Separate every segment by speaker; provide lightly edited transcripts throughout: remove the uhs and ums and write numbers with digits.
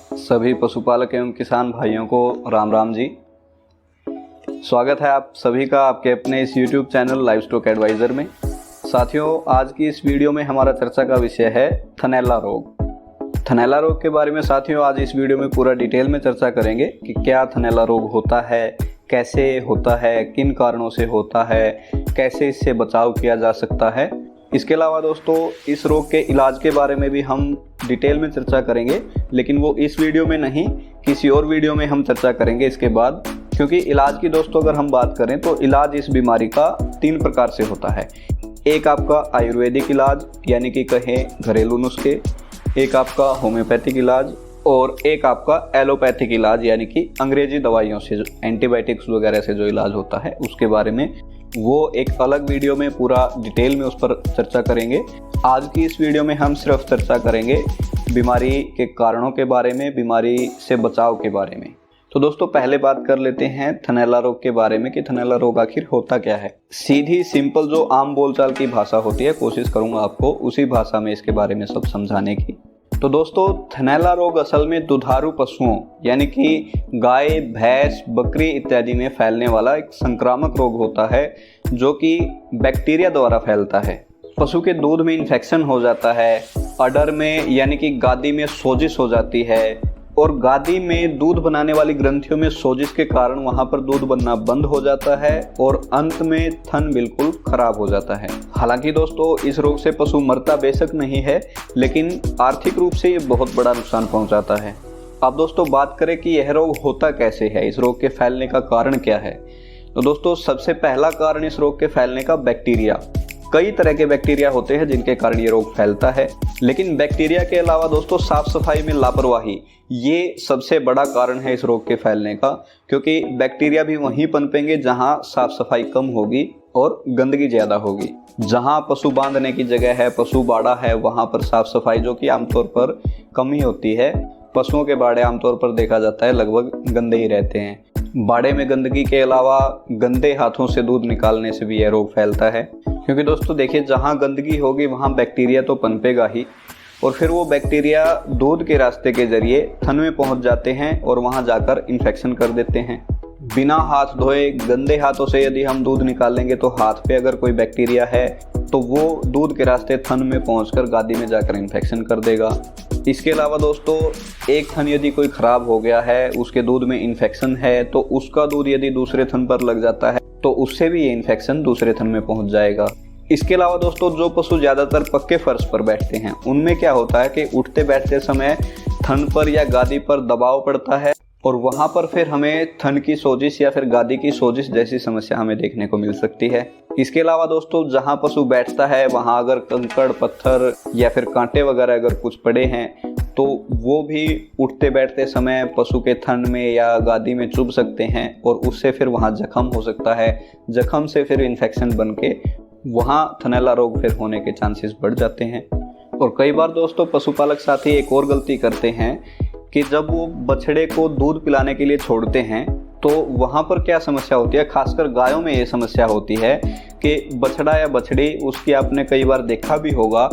Speaker 1: सभी पशुपालक एवं किसान भाइयों को राम राम जी। स्वागत है आप सभी का आपके अपने इस YouTube चैनल लाइवस्टॉक एडवाइज़र में। साथियों, आज की इस वीडियो में हमारा चर्चा का विषय है थनैला रोग। थनैला रोग के बारे में साथियों आज इस वीडियो में पूरा डिटेल में चर्चा करेंगे कि क्या थनैला रोग होता है, कैसे होता है, किन कारणों से होता है, कैसे इससे बचाव किया जा सकता है। इसके अलावा दोस्तों इस रोग के इलाज के बारे में भी हम डिटेल में चर्चा करेंगे, लेकिन वो इस वीडियो में नहीं, किसी और वीडियो में हम चर्चा करेंगे इसके बाद। क्योंकि इलाज की दोस्तों अगर हम बात करें तो इलाज इस बीमारी का 3 प्रकार से होता है। एक आपका आयुर्वेदिक इलाज यानी कि कहें घरेलू नुस्खे, एक आपका होम्योपैथिक इलाज और एक आपका एलोपैथिक इलाज यानी कि अंग्रेजी दवाइयों से, एंटीबायोटिक्स वगैरह से जो इलाज होता है उसके बारे में वो एक अलग वीडियो में पूरा डिटेल में उस पर चर्चा करेंगे। आज की इस वीडियो में हम सिर्फ चर्चा करेंगे बीमारी के कारणों के बारे में, बीमारी से बचाव के बारे में। तो दोस्तों पहले बात कर लेते हैं थनैला रोग के बारे में कि थनैला रोग आखिर होता क्या है। सीधी सिंपल जो आम बोलचाल की भाषा होती है, कोशिश करूंगा आपको उसी भाषा में इसके बारे में सब समझाने की। तो दोस्तों थनैला रोग असल में दुधारू पशुओं यानी कि गाय, भैंस, बकरी इत्यादि में फैलने वाला एक संक्रामक रोग होता है जो कि बैक्टीरिया द्वारा फैलता है। पशु के दूध में इन्फेक्शन हो जाता है, अडर में यानी कि गादी में सोजिश हो जाती है और गादी में दूध बनाने वाली ग्रंथियों में सोजिश के कारण वहां पर दूध बनना बंद हो जाता है और अंत में थन बिल्कुल खराब हो जाता है। हालांकि दोस्तों इस रोग से पशु मरता बेशक नहीं है, लेकिन आर्थिक रूप से ये बहुत बड़ा नुकसान पहुंचाता है। अब दोस्तों बात करें कि यह रोग होता कैसे है, इस रोग के फैलने का कारण क्या है। तो दोस्तों सबसे पहला कारण इस रोग के फैलने का बैक्टीरिया। कई तरह के बैक्टीरिया होते हैं जिनके कारण ये रोग फैलता है, लेकिन बैक्टीरिया के अलावा दोस्तों साफ सफाई में लापरवाही ये सबसे बड़ा कारण है इस रोग के फैलने का। क्योंकि बैक्टीरिया भी वहीं पनपेंगे जहां साफ सफाई कम होगी और गंदगी ज़्यादा होगी। जहां पशु बांधने की जगह है, पशु बाड़ा है, वहां पर साफ सफाई जो कि आमतौर पर कम ही होती है। पशुओं के बाड़े आमतौर पर देखा जाता है लगभग गंदे ही रहते हैं। बाड़े में गंदगी के अलावा गंदे हाथों से दूध निकालने से भी यह रोग फैलता है। क्योंकि दोस्तों देखिए जहाँ गंदगी होगी वहाँ बैक्टीरिया तो पनपेगा ही और फिर वो बैक्टीरिया दूध के रास्ते के जरिए थन में पहुँच जाते हैं और वहाँ जाकर इन्फेक्शन कर देते हैं। बिना हाथ धोए गंदे हाथों से यदि हम दूध निकालेंगे तो हाथ पे अगर कोई बैक्टीरिया है तो वो दूध के रास्ते थन में पहुंचकर गादी में जाकर इन्फेक्शन कर देगा। इसके अलावा दोस्तों एक थन यदि कोई खराब हो गया है, उसके दूध में इन्फेक्शन है, तो उसका दूध यदि दूसरे थन पर लग जाता है तो उससे भी ये इन्फेक्शन दूसरे थन में पहुंच जाएगा। इसके अलावा दोस्तों जो पशु ज़्यादातर पक्के फर्श पर बैठते हैं उनमें क्या होता है कि उठते बैठते समय थन पर या गादी पर दबाव पड़ता है और वहाँ पर फिर हमें थन की सोजिश या फिर गादी की सोजिश जैसी समस्या हमें देखने को मिल सकती है। इसके अलावा दोस्तों जहाँ पशु बैठता है वहाँ अगर कंकड़, पत्थर या फिर कांटे वगैरह अगर कुछ पड़े हैं तो वो भी उठते बैठते समय पशु के थन में या गादी में चुभ सकते हैं और उससे फिर वहाँ जख्म हो सकता है। जख्म से फिर इन्फेक्शन बन के वहाँ थनैला रोग फिर होने के चांसेस बढ़ जाते हैं। और कई बार दोस्तों पशुपालक साथी एक और गलती करते हैं कि जब वो बछड़े को दूध पिलाने के लिए छोड़ते हैं तो वहाँ पर क्या समस्या होती है, खासकर गायों में ये समस्या होती है कि बछड़ा या बछड़ी, उसकी आपने कई बार देखा भी होगा,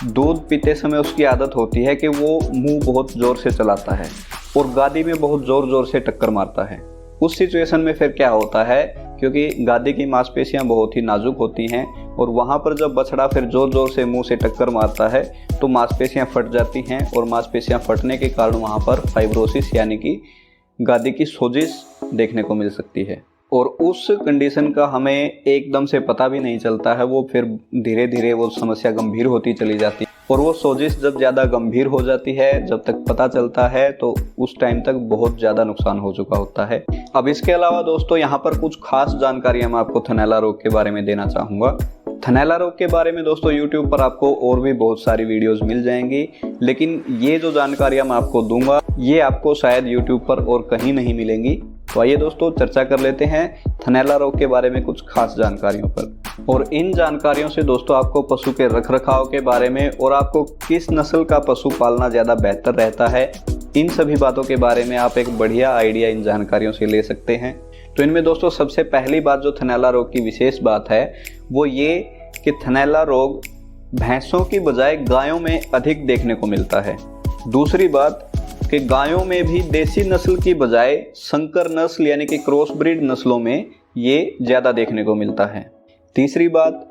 Speaker 1: दूध पीते समय उसकी आदत होती है कि वो मुंह बहुत ज़ोर से चलाता है और गादी में बहुत ज़ोर ज़ोर से टक्कर मारता है। उस सिचुएशन में फिर क्या होता है, क्योंकि गादी की मांसपेशियां बहुत ही नाजुक होती हैं और वहाँ पर जब बछड़ा फिर ज़ोर ज़ोर से मुंह से टक्कर मारता है तो मांसपेशियां फट जाती हैं और मांसपेशियां फटने के कारण वहाँ पर फाइब्रोसिस यानी कि गादी की सोजिश देखने को मिल सकती है। और उस कंडीशन का हमें एकदम से पता भी नहीं चलता है, वो फिर धीरे धीरे वो समस्या गंभीर होती चली जाती है और वो सोजिश जब ज़्यादा गंभीर हो जाती है, जब तक पता चलता है तो उस टाइम तक बहुत ज़्यादा नुकसान हो चुका होता है। अब इसके अलावा दोस्तों यहाँ पर कुछ खास जानकारियाँ मैं आपको थनैला रोग के बारे में देना चाहूँगा। थनैला रोग के बारे में दोस्तों YouTube पर आपको और भी बहुत सारी वीडियोस मिल जाएंगी, लेकिन ये जो जानकारियाँ मैं आपको दूंगा ये आपको शायद YouTube पर और कहीं नहीं मिलेंगी। तो आइए दोस्तों चर्चा कर लेते हैं थनैला रोग के बारे में कुछ खास जानकारियों पर। और इन जानकारियों से दोस्तों आपको पशु के रखरखाव के बारे में और आपको किस नस्ल का पशु पालना ज़्यादा बेहतर रहता है, इन सभी बातों के बारे में आप एक बढ़िया आइडिया इन जानकारियों से ले सकते हैं। तो इनमें दोस्तों सबसे पहली बात जो थनैला रोग की विशेष बात है वो ये कि थनैला रोग भैंसों की बजाय गायों में अधिक देखने को मिलता है। दूसरी बात कि गायों में भी देसी नस्ल की बजाय संकर नस्ल यानी कि क्रॉस ब्रीड नस्लों में ये ज़्यादा देखने को मिलता है। तीसरी बात,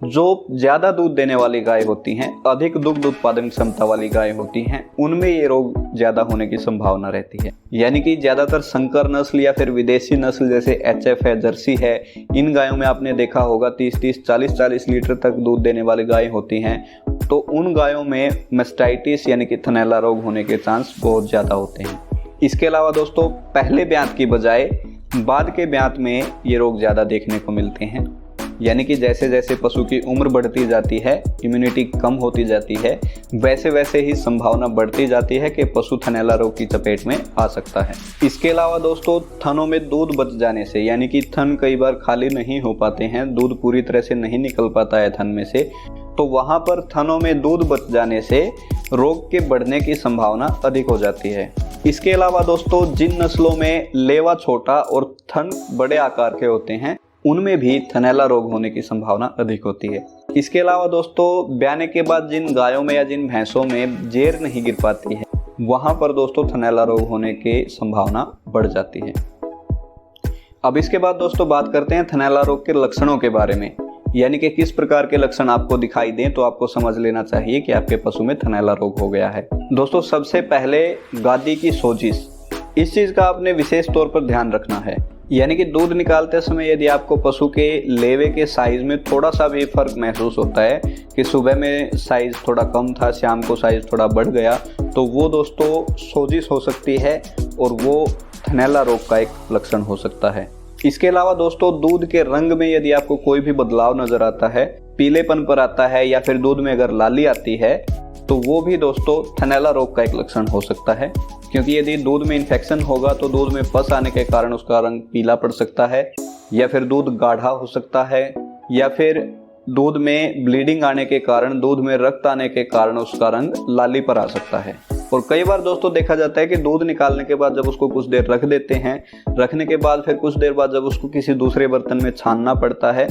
Speaker 1: जो ज़्यादा दूध देने वाली गाय होती हैं, अधिक दुग्ध उत्पादन क्षमता वाली गाय होती हैं, उनमें ये रोग ज़्यादा होने की संभावना रहती है। यानी कि ज़्यादातर संकर नस्ल या फिर विदेशी नस्ल जैसे एचएफ है, जर्सी है, इन गायों में आपने देखा होगा 30-30, 40-40 लीटर तक दूध देने वाली गाय होती हैं, तो उन गायों में मैस्टाइटिस यानी कि थनैला रोग होने के चांस बहुत ज़्यादा होते हैं। इसके अलावा दोस्तों, पहले ब्यात की बजाय बाद के ब्यात में ये रोग ज़्यादा देखने को मिलते हैं। यानी कि जैसे जैसे पशु की उम्र बढ़ती जाती है, इम्यूनिटी कम होती जाती है, वैसे वैसे ही संभावना बढ़ती जाती है कि पशु थनैला रोग की चपेट में आ सकता है। इसके अलावा दोस्तों, थनों में दूध बच जाने से, यानी कि थन कई बार खाली नहीं हो पाते हैं, दूध पूरी तरह से नहीं निकल पाता है थन में से, तो वहाँ पर थनों में दूध बच जाने से रोग के बढ़ने की संभावना अधिक हो जाती है। इसके अलावा दोस्तों, जिन नस्लों में लेवा छोटा और थन बड़े आकार के होते हैं, उनमें भी थनैला रोग होने की संभावना अधिक होती है। इसके अलावा दोस्तों, ब्याने के बाद जिन गायों में या जिन भैंसों में जेर नहीं गिर पाती है, वहां पर दोस्तों थनैला रोग होने की संभावना बढ़ जाती है। अब इसके बाद दोस्तों बात करते हैं थनैला रोग के लक्षणों के बारे में, यानी कि किस प्रकार के लक्षण आपको दिखाई दें तो आपको समझ लेना चाहिए कि आपके पशु में थनैला रोग हो गया है। दोस्तों, सबसे पहले गादी की सोजिश, इस चीज का आपने विशेष तौर पर ध्यान रखना है। यानी कि दूध निकालते समय यदि आपको पशु के लेवे के साइज में थोड़ा सा भी फर्क महसूस होता है कि सुबह में साइज थोड़ा कम था, शाम को साइज थोड़ा बढ़ गया, तो वो दोस्तों सोजिश हो सकती है और वो थनैला रोग का एक लक्षण हो सकता है। इसके अलावा दोस्तों, दूध के रंग में यदि आपको कोई भी बदलाव नजर आता है, पीलेपन पर आता है या फिर दूध में अगर लाली आती है, तो वो भी दोस्तों थनैला रोग का एक लक्षण हो सकता है। क्योंकि यदि दूध में इन्फेक्शन होगा तो दूध में पस आने के कारण उसका रंग पीला पड़ सकता है, या फिर दूध गाढ़ा हो सकता है, या फिर दूध में ब्लीडिंग आने के कारण, दूध में रक्त आने के कारण उसका रंग लाली पर आ सकता है। और कई बार दोस्तों देखा जाता है कि दूध निकालने के बाद जब उसको कुछ देर रख देते हैं, रखने के बाद फिर कुछ देर बाद जब उसको किसी दूसरे बर्तन में छानना पड़ता है,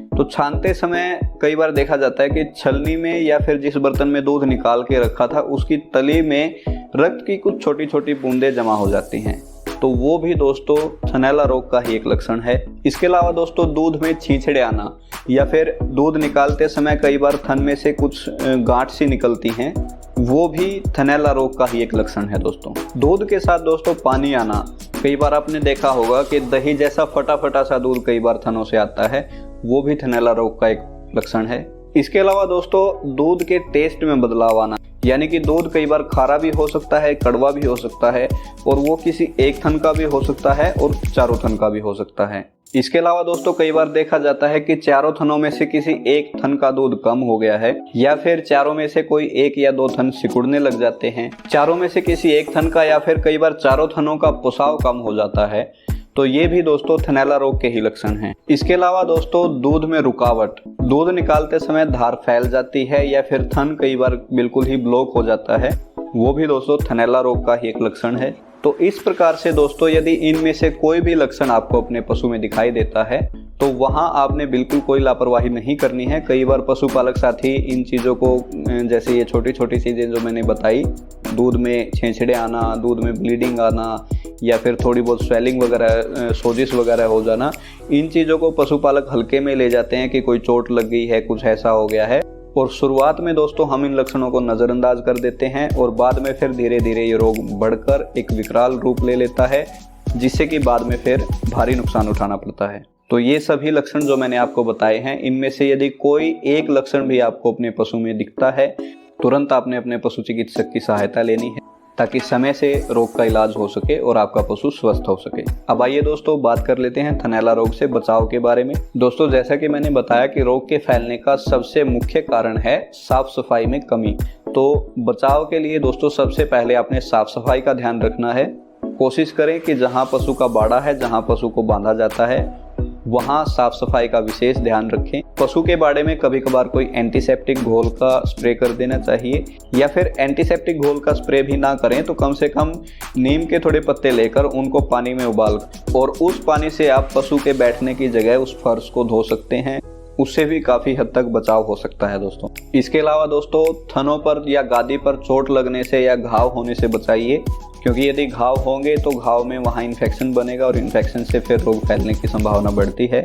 Speaker 1: तो छानते समय कई बार देखा जाता है कि छलनी में या फिर जिस बर्तन में दूध निकाल के रखा था उसकी तली में रक्त की कुछ छोटी छोटी बूंदें जमा हो जाती हैं, तो वो भी दोस्तों थनैला रोग का ही एक लक्षण है। इसके अलावा दोस्तों, दूध में छींछड़े आना या फिर दूध निकालते समय कई बार थन में से कुछ गांठ सी निकलती हैं, वो भी थनैला रोग का ही एक लक्षण है दोस्तों। दूध के साथ दोस्तों पानी आना, कई बार आपने देखा होगा कि दही जैसा फटा फटा सा दूध कई बार थनों से आता है, वो भी थनैला रोग का एक लक्षण है। इसके अलावा दोस्तों, दूध के टेस्ट में बदलाव आना, यानी कि दूध कई बार खारा भी हो सकता है, कड़वा भी हो सकता है, और वो किसी एक थन का भी हो सकता है और चारों थन का भी हो सकता है। इसके अलावा दोस्तों, कई बार देखा जाता है कि चारों थनों में से किसी एक थन का दूध कम हो गया है, या फिर चारों में से कोई एक या दो थन सिकुड़ने लग जाते हैं, चारों में से किसी एक थन का या फिर कई बार चारों थनों का पुसाव कम हो जाता है, तो ये भी दोस्तों थनैला रोग के ही लक्षण हैं। इसके अलावा दोस्तों, दूध में रुकावट, दूध निकालते समय धार फैल जाती है या फिर थन कई बार बिल्कुल ही ब्लॉक हो जाता है, वो भी दोस्तों थनैला रोग का ही एक लक्षण है। तो इस प्रकार से दोस्तों, यदि इनमें से कोई भी लक्षण आपको अपने पशु में दिखाई देता है तो वहां आपने बिल्कुल कोई लापरवाही नहीं करनी है। कई बार पशुपालक साथी इन चीज़ों को, जैसे ये छोटी छोटी चीज़ें जो मैंने बताई, दूध में छेंछड़े आना, दूध में ब्लीडिंग आना, या फिर थोड़ी बहुत स्वेलिंग वगैरह, सोजिश वगैरह हो जाना, इन चीज़ों को पशुपालक हल्के में ले जाते हैं कि कोई चोट लग गई है, कुछ ऐसा हो गया है, और शुरुआत में दोस्तों हम इन लक्षणों को नज़रअंदाज कर देते हैं और बाद में फिर धीरे धीरे ये रोग बढ़कर एक विकराल रूप ले लेता है, जिससे कि बाद में फिर भारी नुकसान उठाना पड़ता है। तो ये सभी लक्षण जो मैंने आपको बताए हैं, इनमें से यदि कोई एक लक्षण भी आपको अपने पशु में दिखता है, तुरंत आपने अपने पशु चिकित्सक की सहायता लेनी है ताकि समय से रोग का इलाज हो सके और आपका पशु स्वस्थ हो सके। अब आइए दोस्तों बात कर लेते हैं थनैला रोग से बचाव के बारे में। दोस्तों, जैसा कि मैंने बताया कि रोग के फैलने का सबसे मुख्य कारण है साफ सफाई में कमी। तो बचाव के लिए दोस्तों सबसे पहले आपने साफ सफाई का ध्यान रखना है। कोशिश करें कि जहां पशु का बाड़ा है, जहां पशु को बांधा जाता है, वहां साफ सफाई का विशेष ध्यान रखें। पशु के बाड़े में कभी कभार कोई एंटीसेप्टिक घोल का स्प्रे कर देना चाहिए, या फिर एंटीसेप्टिक घोल का स्प्रे भी ना करें तो कम से कम नीम के थोड़े पत्ते लेकर उनको पानी में उबाल और उस पानी से आप पशु के बैठने की जगह उस फर्श को धो सकते हैं। उससे भी काफ़ी हद तक बचाव हो सकता है दोस्तों। इसके अलावा दोस्तों थनों पर या गादी पर चोट लगने से या घाव होने से बचाइए, क्योंकि यदि घाव होंगे तो घाव में वहाँ इन्फेक्शन बनेगा और इन्फेक्शन से फिर रोग फैलने की संभावना बढ़ती है।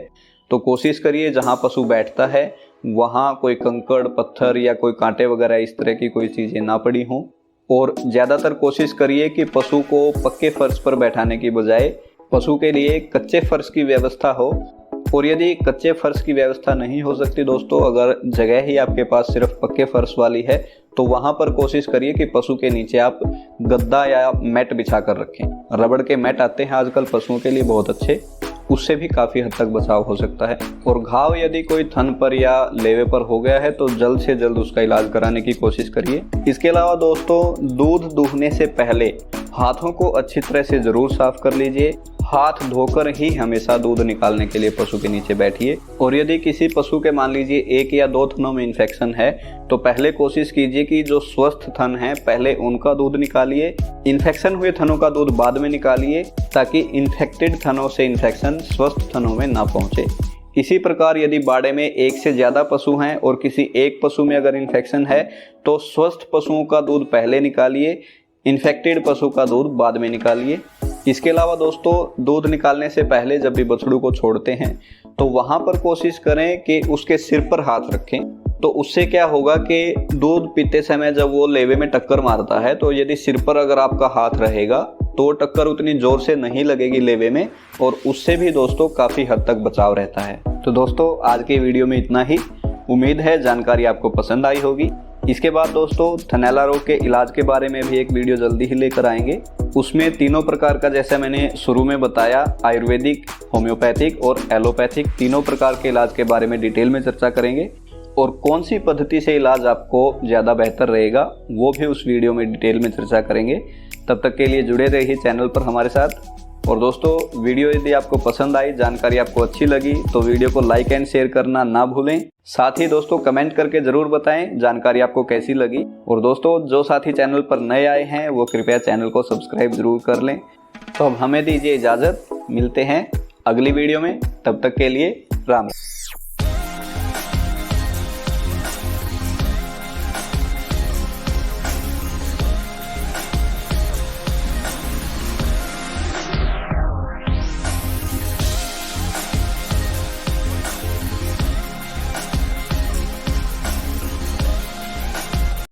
Speaker 1: तो कोशिश करिए जहाँ पशु बैठता है वहाँ कोई कंकड़ पत्थर या कोई कांटे वगैरह इस तरह की कोई चीज़ें ना पड़ी हों, और ज़्यादातर कोशिश करिए कि पशु को पक्के फर्श पर बैठाने की बजाय पशु के लिए कच्चे फर्श की व्यवस्था हो। और यदि कच्चे फर्श की व्यवस्था नहीं हो सकती दोस्तों, अगर जगह ही आपके पास सिर्फ पक्के फर्श वाली है, तो वहाँ पर कोशिश करिए कि पशु के नीचे आप गद्दा या मैट बिछा कर रखें। रबड़ के मैट आते हैं आजकल पशुओं के लिए बहुत अच्छे, उससे भी काफ़ी हद तक बचाव हो सकता है। और घाव यदि कोई थन पर या लेवे पर हो गया है तो जल्द से जल्द उसका इलाज कराने की कोशिश करिए। इसके अलावा दोस्तों दूध दूहने से पहले हाथों को अच्छी तरह से ज़रूर साफ कर लीजिए। हाथ धोकर ही हमेशा दूध निकालने के लिए पशु के नीचे बैठिए। और यदि किसी पशु के मान लीजिए 1 या 2 थनों में इन्फेक्शन है तो पहले कोशिश कीजिए कि जो स्वस्थ थन हैं पहले उनका दूध निकालिए, इन्फेक्शन हुए थनों का दूध बाद में निकालिए, ताकि इन्फेक्टेड थनों से इन्फेक्शन स्वस्थ थनों में ना पहुंचे। इसी प्रकार यदि बाड़े में 1 से ज़्यादा पशु हैं और किसी एक पशु में अगर इन्फेक्शन है तो स्वस्थ पशुओं का दूध पहले निकालिए, इन्फेक्टेड पशु का दूध बाद में निकालिए। इसके अलावा दोस्तों दूध निकालने से पहले जब भी बछड़ू को छोड़ते हैं तो वहाँ पर कोशिश करें कि उसके सिर पर हाथ रखें। तो उससे क्या होगा कि दूध पीते समय जब वो लेवे में टक्कर मारता है तो यदि सिर पर अगर आपका हाथ रहेगा तो टक्कर उतनी ज़ोर से नहीं लगेगी लेवे में, और उससे भी दोस्तों काफ़ी हद तक बचाव रहता है। तो दोस्तों आज के वीडियो में इतना ही। उम्मीद है जानकारी आपको पसंद आई होगी। इसके बाद दोस्तों थनैला रोग के इलाज के बारे में भी एक वीडियो जल्दी ही लेकर आएंगे। उसमें तीनों प्रकार का, जैसे मैंने शुरू में बताया, आयुर्वेदिक, होम्योपैथिक और एलोपैथिक तीनों प्रकार के इलाज के बारे में डिटेल में चर्चा करेंगे, और कौन सी पद्धति से इलाज आपको ज़्यादा बेहतर रहेगा वो भी उस वीडियो में डिटेल में चर्चा करेंगे। तब तक के लिए जुड़े रहिए चैनल पर हमारे साथ। और दोस्तों वीडियो यदि आपको पसंद आई, जानकारी आपको अच्छी लगी तो वीडियो को लाइक एंड शेयर करना ना भूलें। साथ ही दोस्तों कमेंट करके ज़रूर बताएं जानकारी आपको कैसी लगी। और दोस्तों जो साथी चैनल पर नए आए हैं वो कृपया चैनल को सब्सक्राइब ज़रूर कर लें। तो अब हमें दीजिए इजाज़त, मिलते हैं अगली वीडियो में। तब तक के लिए राम राम।